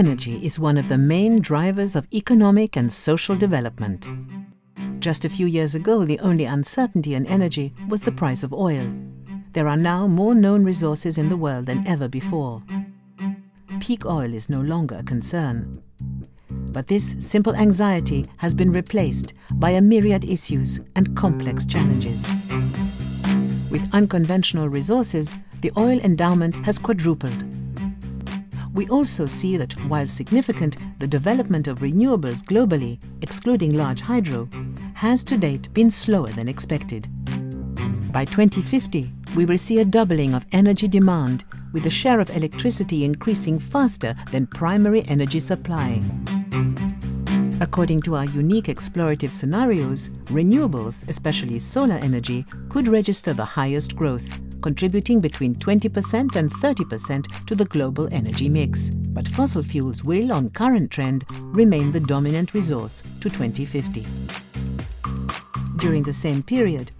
Energy is one of the main drivers of economic and social development. Just a few years ago, the only uncertainty in energy was the price of oil. There are now more known resources in the world than ever before. Peak oil is no longer a concern. But this simple anxiety has been replaced by a myriad issues and complex challenges. With unconventional resources, the oil endowment has quadrupled. We also see that, while significant, the development of renewables globally, excluding large hydro, has to date been slower than expected. By 2050, we will see a doubling of energy demand, with the share of electricity increasing faster than primary energy supply. According to our unique explorative scenarios, renewables, especially solar energy, could register the highest growth, contributing between 20% and 30% to the global energy mix. But fossil fuels will, on current trend, remain the dominant resource to 2050. During the same period,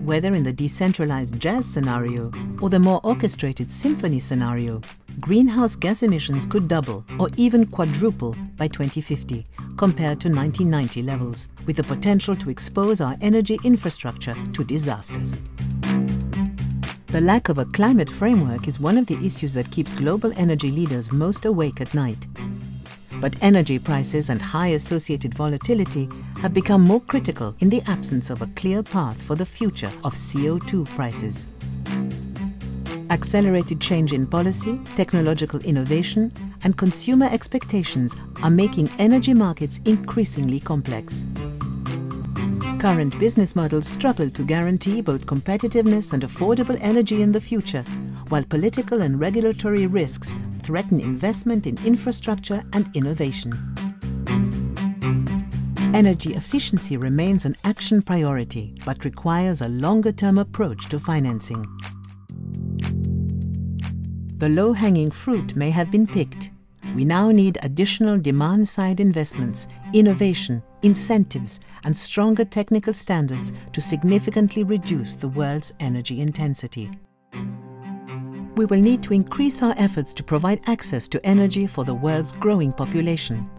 whether in the decentralized jazz scenario or the more orchestrated symphony scenario, greenhouse gas emissions could double or even quadruple by 2050 compared to 1990 levels, with the potential to expose our energy infrastructure to disasters. The lack of a climate framework is one of the issues that keeps global energy leaders most awake at night. But energy prices and high associated volatility have become more critical in the absence of a clear path for the future of CO2 prices. Accelerated change in policy, technological innovation, and consumer expectations are making energy markets increasingly complex. Current business models struggle to guarantee both competitiveness and affordable energy in the future, while political and regulatory risks threaten investment in infrastructure and innovation. Energy efficiency remains an action priority, but requires a longer-term approach to financing. The low-hanging fruit may have been picked. We now need additional demand-side investments, innovation, incentives, and stronger technical standards to significantly reduce the world's energy intensity. We will need to increase our efforts to provide access to energy for the world's growing population.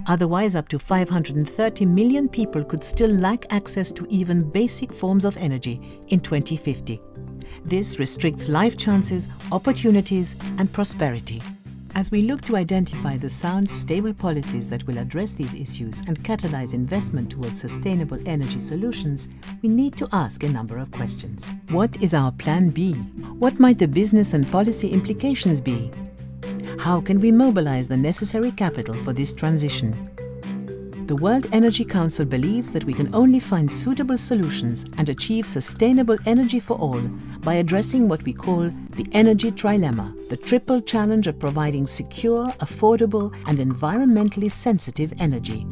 Otherwise, up to 530 million people could still lack access to even basic forms of energy in 2050. This restricts life chances, opportunities, and prosperity. As we look to identify the sound, stable policies that will address these issues and catalyze investment towards sustainable energy solutions, we need to ask a number of questions. What is our Plan B? What might the business and policy implications be? How can we mobilize the necessary capital for this transition? The World Energy Council believes that we can only find suitable solutions and achieve sustainable energy for all by addressing what we call the energy trilemma, the triple challenge of providing secure, affordable, and environmentally sensitive energy.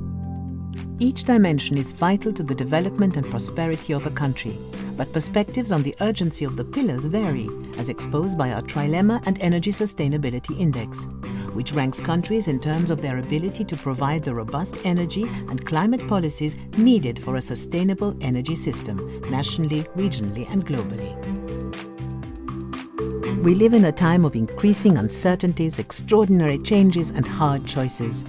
Each dimension is vital to the development and prosperity of a country, but perspectives on the urgency of the pillars vary, as exposed by our Trilemma and Energy Sustainability Index, which ranks countries in terms of their ability to provide the robust energy and climate policies needed for a sustainable energy system, nationally, regionally, and globally. We live in a time of increasing uncertainties, extraordinary changes, and hard choices.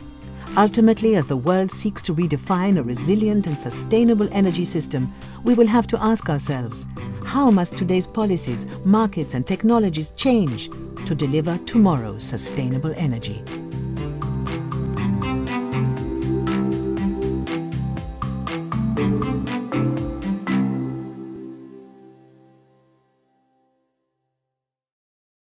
Ultimately, as the world seeks to redefine a resilient and sustainable energy system, we will have to ask ourselves, how must today's policies, markets, and technologies change to deliver tomorrow's sustainable energy?